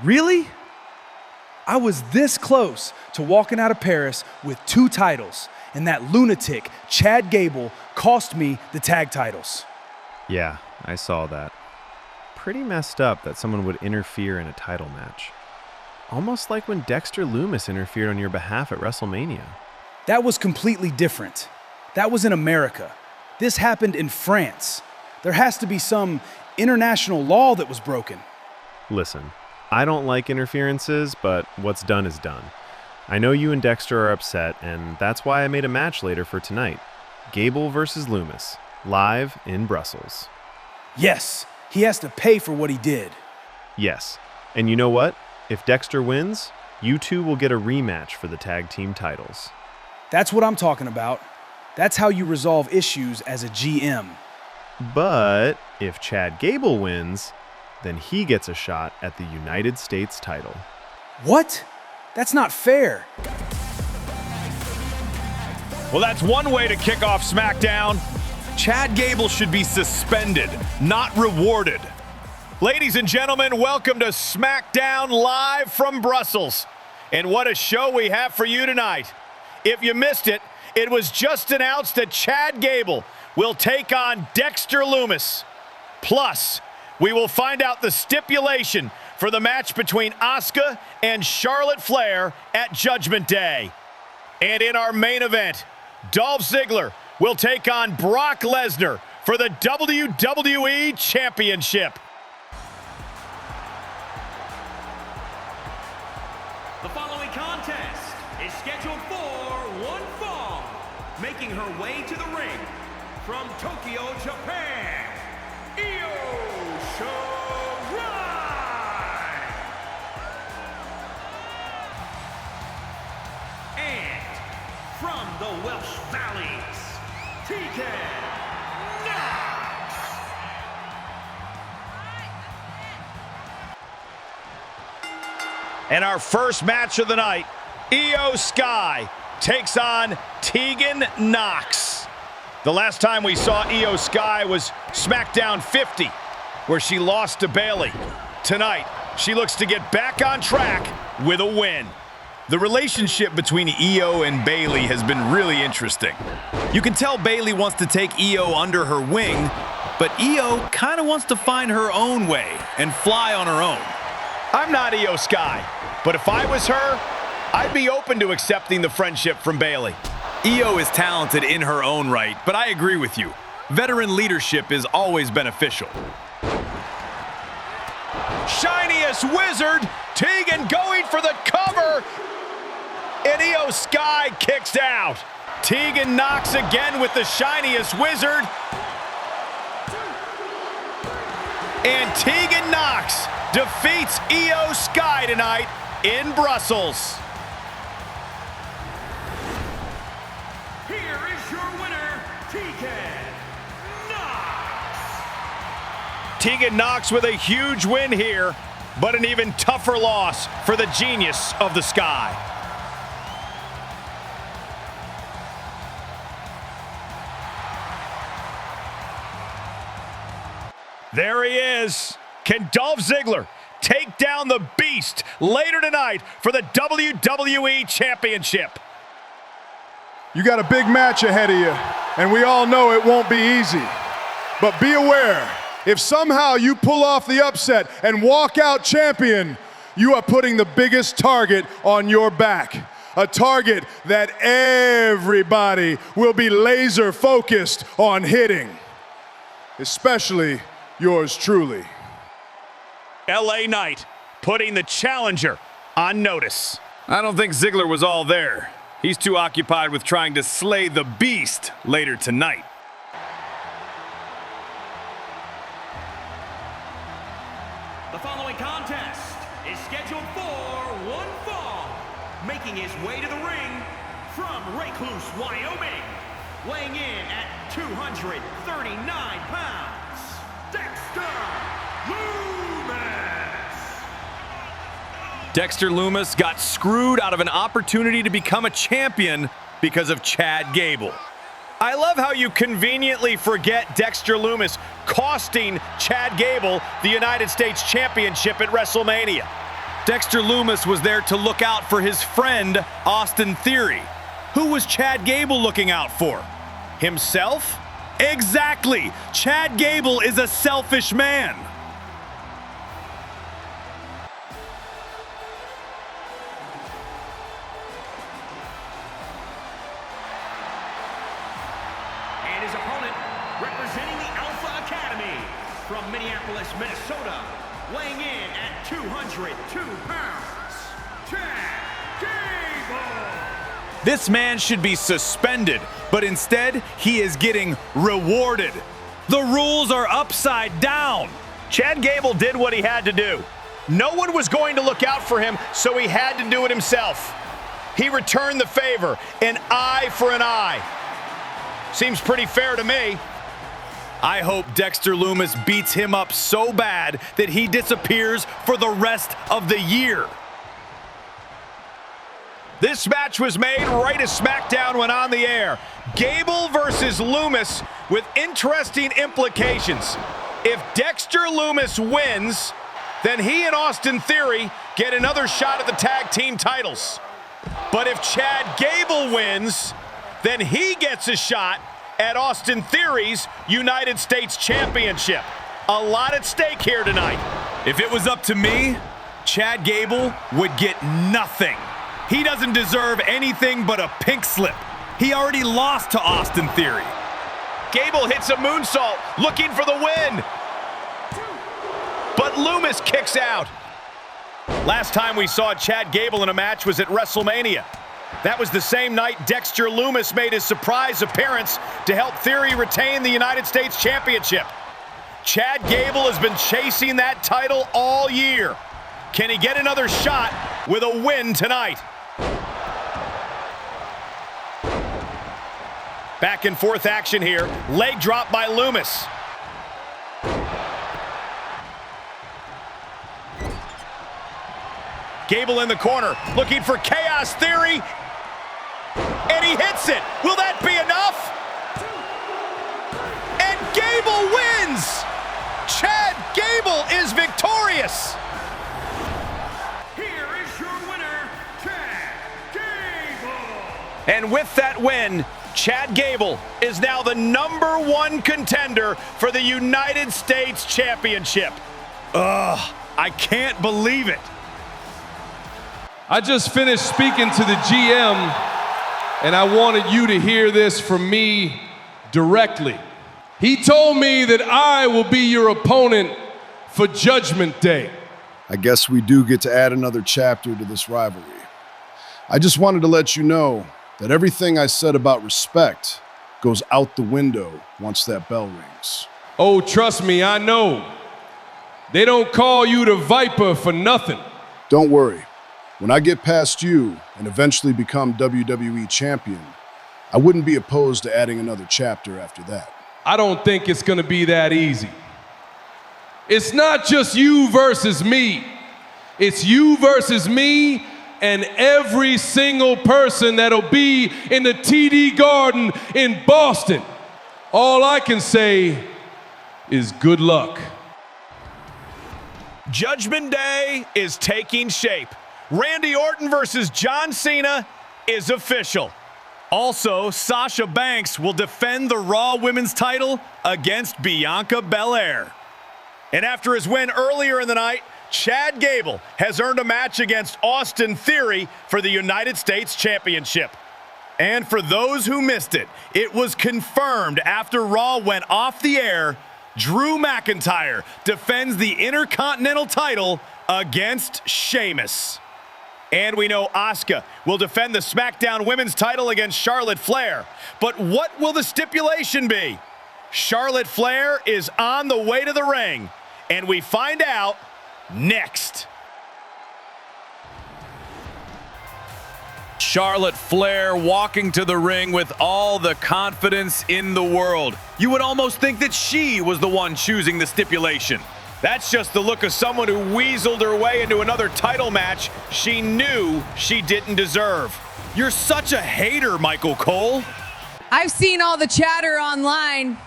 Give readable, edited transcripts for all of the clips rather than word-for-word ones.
Really? I was this close to walking out of Paris with 2 titles, and that lunatic, Chad Gable, cost me the tag titles. Yeah, I saw that. Pretty messed up that someone would interfere in a title match. Almost like when Dexter Lumis interfered on your behalf at WrestleMania. That was completely different. That was in America. This happened in France. There has to be some international law that was broken. Listen, I don't like interferences, but what's done is done. I know you and Dexter are upset, and that's why I made a match later for tonight. Gable versus Lumis, live in Brussels. Yes, he has to pay for what he did. Yes, and you know what? If Dexter wins, you two will get a rematch for the tag team titles. That's what I'm talking about. That's how you resolve issues as a GM. But if Chad Gable wins, then he gets a shot at the United States title. What? That's not fair. Well, that's one way to kick off SmackDown. Chad Gable should be suspended, not rewarded. Ladies and gentlemen, welcome to SmackDown live from Brussels. And what a show we have for you tonight. If you missed it, it was just announced that Chad Gable will take on Dexter Lumis. Plus, we will find out the stipulation for the match between Asuka and Charlotte Flair at Judgment Day. And in our main event, Dolph Ziggler will take on Brock Lesnar for the WWE Championship. The following contest is scheduled for one fall, making her way to the ring from Tokyo, Japan, IYO Sky. And from the Welsh Valleys, Tegan. And our first match of the night, IYO Sky takes on Tegan Knox. The last time we saw IYO Sky was SmackDown 50, where she lost to Bayley. Tonight, she looks to get back on track with a win. The relationship between IYO and Bayley has been really interesting. You can tell Bayley wants to take IYO under her wing, but IYO kind of wants to find her own way and fly on her own. I'm not IYO Sky, but if I was her, I'd be open to accepting the friendship from Bayley. IYO is talented in her own right, but I agree with you. Veteran leadership is always beneficial. Shiniest wizard, Tegan going for the cover, and IYO Sky kicks out. Tegan Knox again with the shiniest wizard, and Tegan Knox defeats IYO Sky tonight in Brussels. Here is your winner, Tegan Knox. Tegan Knox with a huge win here, but an even tougher loss for the genius of the Sky. There he is. Can Dolph Ziggler take down the Beast later tonight for the WWE Championship? You got a big match ahead of you, and we all know it won't be easy. But be aware, if somehow you pull off the upset and walk out champion, you are putting the biggest target on your back. A target that everybody will be laser focused on hitting, especially yours truly. LA Knight putting the challenger on notice. I don't think Ziggler was all there. He's too occupied with trying to slay the Beast later tonight. The following contest is scheduled for one fall, making his way to the ring from Recluse, Wyoming, weighing in at 239 pounds, Dexter Lumis. Dexter Lumis got screwed out of an opportunity to become a champion because of Chad Gable. I love how you conveniently forget Dexter Lumis costing Chad Gable the United States Championship at WrestleMania. Dexter Lumis was there to look out for his friend, Austin Theory. Who was Chad Gable looking out for? Himself? Exactly! Chad Gable is a selfish man. And his opponent, representing the Alpha Academy from Minneapolis, Minnesota, weighing in at 202 pounds, Chad Gable. This man should be suspended, but instead, he is getting rewarded. The rules are upside down. Chad Gable did what he had to do. No one was going to look out for him, so he had to do it himself. He returned the favor, an eye for an eye. Seems pretty fair to me. I hope Dexter Lumis beats him up so bad that he disappears for the rest of the year. This match was made right as SmackDown went on the air. Gable versus Lumis with interesting implications. If Dexter Lumis wins, then he and Austin Theory get another shot at the tag team titles. But if Chad Gable wins, then he gets a shot at Austin Theory's United States Championship. A lot at stake here tonight. If it was up to me, Chad Gable would get nothing. He doesn't deserve anything but a pink slip. He already lost to Austin Theory. Gable hits a moonsault, looking for the win. But Lumis kicks out. Last time we saw Chad Gable in a match was at WrestleMania. That was the same night Dexter Lumis made his surprise appearance to help Theory retain the United States Championship. Chad Gable has been chasing that title all year. Can he get another shot with a win tonight? Back and forth action here. Leg drop by Lumis. Gable in the corner, looking for Chaos Theory. And he hits it. Will that be enough? And Gable wins! Chad Gable is victorious! Here is your winner, Chad Gable. And with that win, Chad Gable is now the #1 contender for the United States Championship. Ugh, I can't believe it. I just finished speaking to the GM, and I wanted you to hear this from me directly. He told me that I will be your opponent for Judgment Day. I guess we do get to add another chapter to this rivalry. I just wanted to let you know that everything I said about respect goes out the window once that bell rings. Oh, trust me, I know. They don't call you the Viper for nothing. Don't worry. When I get past you and eventually become WWE champion, I wouldn't be opposed to adding another chapter after that. I don't think it's gonna be that easy. It's not just you versus me. It's you versus me and every single person that'll be in the TD Garden in Boston. All I can say is good luck. Judgment Day is taking shape. Randy Orton versus John Cena is official. Also, Sasha Banks will defend the Raw Women's title against Bianca Belair. And after his win earlier in the night, Chad Gable has earned a match against Austin Theory for the United States Championship. And for those who missed it, it was confirmed after Raw went off the air, Drew McIntyre defends the Intercontinental title against Sheamus. And we know Asuka will defend the SmackDown Women's title against Charlotte Flair. But what will the stipulation be? Charlotte Flair is on the way to the ring, and we find out next. Charlotte Flair walking to the ring with all the confidence in the world. You would almost think that she was the one choosing the stipulation. That's just the look of someone who weaseled her way into another title match she knew she didn't deserve. You're such a hater, Michael Cole. I've seen all the chatter online.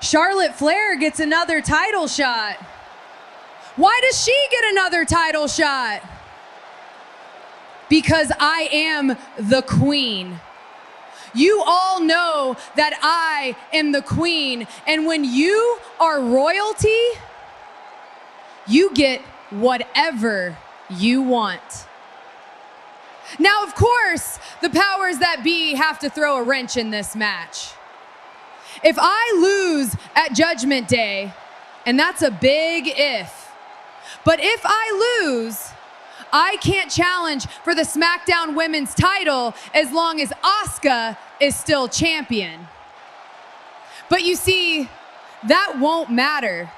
Charlotte Flair gets another title shot. Why does she get another title shot? because I am the queen. You all know that I am the queen, and when you are royalty, you get whatever you want. Now, of course, the powers that be have to throw a wrench in this match. If I lose at Judgment Day, and that's a big if, but if I lose, I can't challenge for the SmackDown Women's title as long as Asuka is still champion. But you see, that won't matter,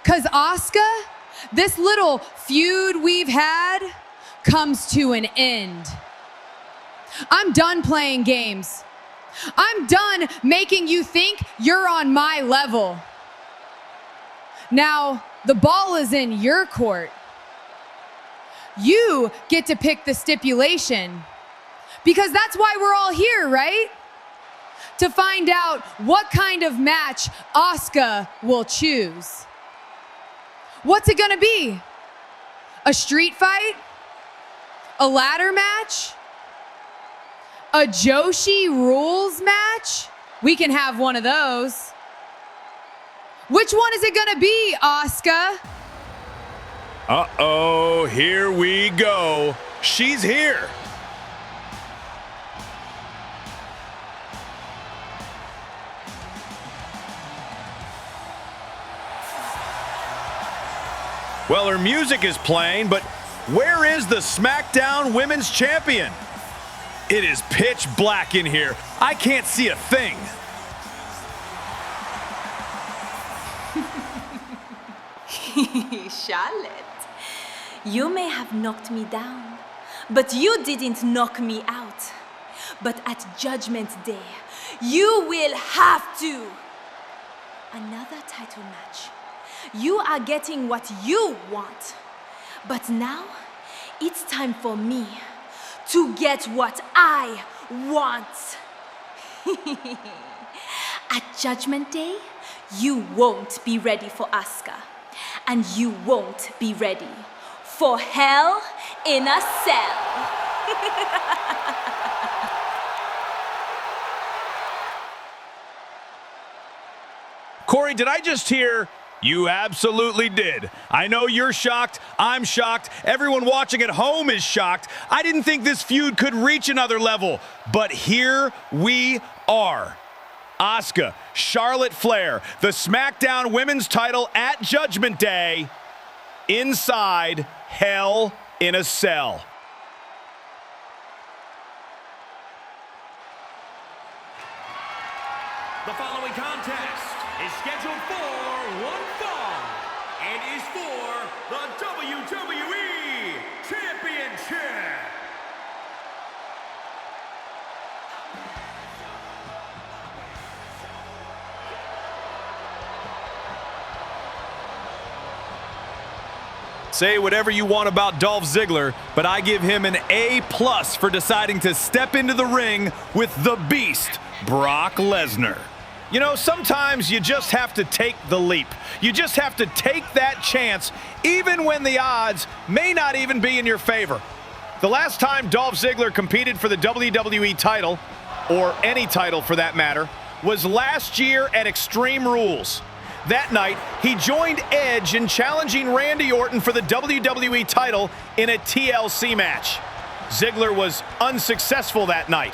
because Asuka, this little feud we've had, comes to an end. I'm done playing games. I'm done making you think you're on my level. Now, the ball is in your court. You get to pick the stipulation, because that's why we're all here, right? To find out what kind of match Asuka will choose. What's it gonna be? A street fight? A ladder match? A Joshi rules match? We can have one of those. Which one is it gonna be, Asuka? Uh-oh, here we go. She's here. Well, her music is playing, but where is the SmackDown Women's Champion? It is pitch black in here. I can't see a thing. Charlotte, you may have knocked me down, but you didn't knock me out. But at Judgment Day, you will have to. Another title match. You are getting what you want. But now, it's time for me to get what I want. At Judgment Day, you won't be ready for Asuka. And you won't be ready for Hell in a Cell. Corey, did I just hear? You absolutely did. I know you're shocked. I'm shocked. Everyone watching at home is shocked. I didn't think this feud could reach another level, but here we are. Asuka, Charlotte Flair, the SmackDown Women's title at Judgment Day, inside Hell in a Cell. The following contest is scheduled for one fall and is for the WWE Championship. Say whatever you want about Dolph Ziggler, but I give him an A+ for deciding to step into the ring with the Beast, Brock Lesnar. You know, sometimes you just have to take the leap. You just have to take that chance, even when the odds may not even be in your favor. The last time Dolph Ziggler competed for the WWE title, or any title for that matter, was last year at Extreme Rules. That night, he joined Edge in challenging Randy Orton for the WWE title in a TLC match. Ziggler was unsuccessful that night.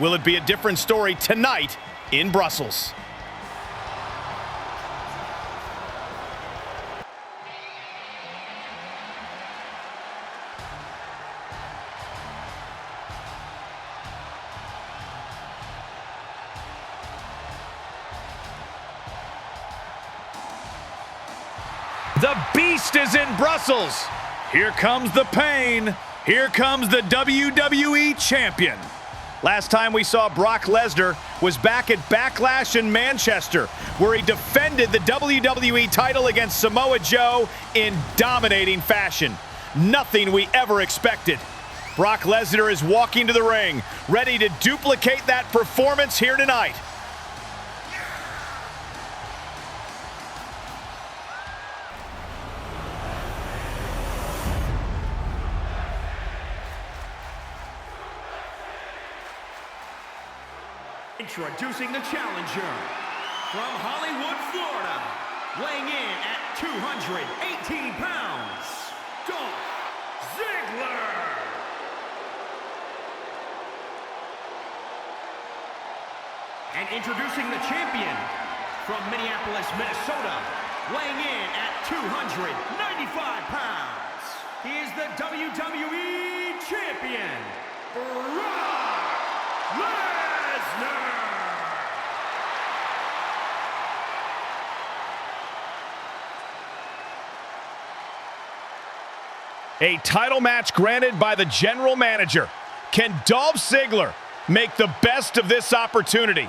Will it be a different story tonight in Brussels? The Beast is in Brussels. Here comes the pain. Here comes the WWE Champion. Last time we saw Brock Lesnar was back at Backlash in Manchester, where he defended the WWE title against Samoa Joe in dominating fashion. Nothing we ever expected. Brock Lesnar is walking to the ring, ready to duplicate that performance here tonight. Introducing the challenger from Hollywood, Florida, weighing in at 218 pounds, Dolph Ziggler. And introducing the champion from Minneapolis, Minnesota, weighing in at 295 pounds, he is the WWE Champion, Brock Lesnar. A title match granted by the general manager. Can Dolph Ziggler make the best of this opportunity?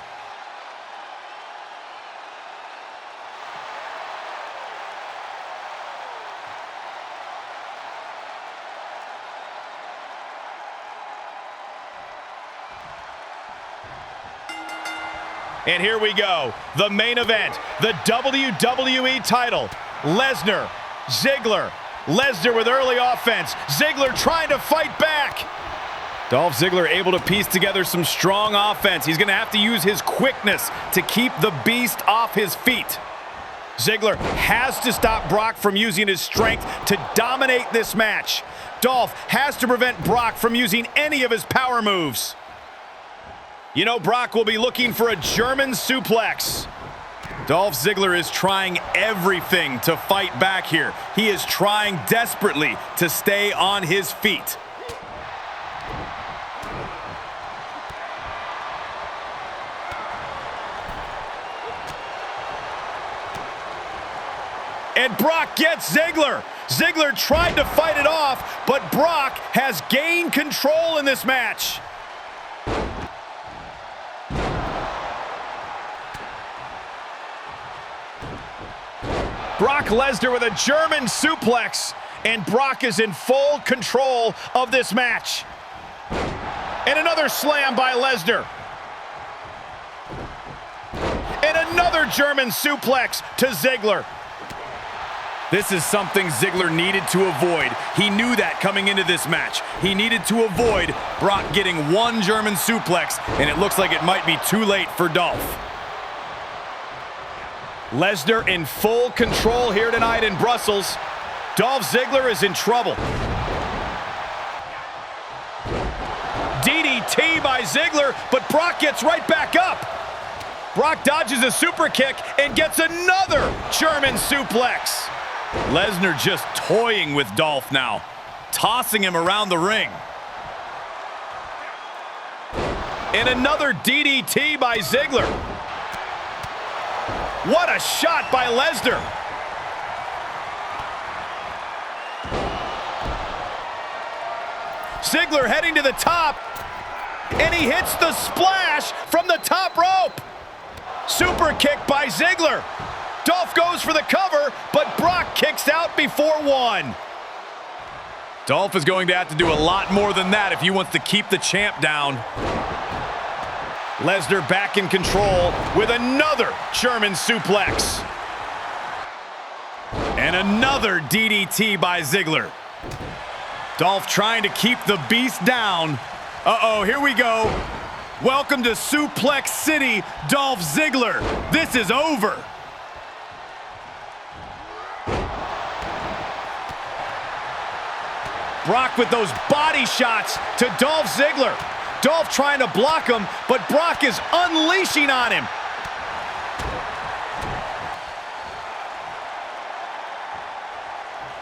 And here we go, the main event, the WWE title. Lesnar, Ziggler. Lesnar with early offense. Ziggler trying to fight back. Dolph Ziggler able to piece together some strong offense. He's going to have to use his quickness to keep the beast off his feet. Ziggler has to stop Brock from using his strength to dominate this match. Dolph has to prevent Brock from using any of his power moves. You know Brock will be looking for a German suplex. Dolph Ziggler is trying everything to fight back here. He is trying desperately to stay on his feet. And Brock gets Ziggler. Ziggler tried to fight it off, but Brock has gained control in this match. Brock Lesnar with a German suplex, and Brock is in full control of this match. And another slam by Lesnar. And another German suplex to Ziggler. This is something Ziggler needed to avoid. He knew that coming into this match. He needed to avoid Brock getting one German suplex, and it looks like it might be too late for Dolph. Lesnar in full control here tonight in Brussels. Dolph Ziggler is in trouble. DDT by Ziggler, but Brock gets right back up. Brock dodges a super kick and gets another German suplex. Lesnar just toying with Dolph now, tossing him around the ring. And another DDT by Ziggler. What a shot by Lesnar. Ziggler heading to the top, and he hits the splash from the top rope. Super kick by Ziggler. Dolph goes for the cover, but Brock kicks out before one. Dolph is going to have to do a lot more than that if he wants to keep the champ down. Lesnar back in control with another German suplex. And another DDT by Ziggler. Dolph trying to keep the beast down. Uh-oh, here we go. Welcome to Suplex City, Dolph Ziggler. This is over. Brock with those body shots to Dolph Ziggler. Dolph trying to block him, but Brock is unleashing on him.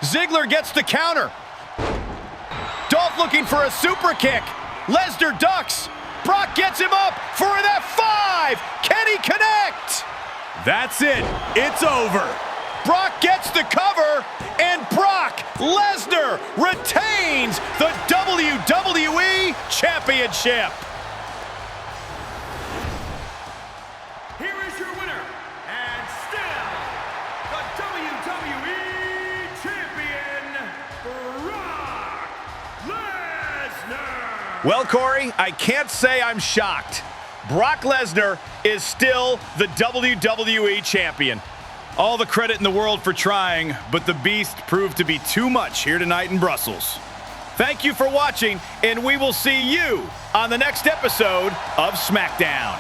Ziggler gets the counter. Dolph looking for a super kick. Lesnar ducks. Brock gets him up for an F5. Can he connect? That's it. It's over. Brock gets the cover, and Brock Lesnar retains the WWE Championship. Here is your winner, and still the WWE Champion, Brock Lesnar. Well, Corey, I can't say I'm shocked. Brock Lesnar is still the WWE Champion. All the credit in the world for trying, but the beast proved to be too much here tonight in Brussels. Thank you for watching, and we will see you on the next episode of SmackDown.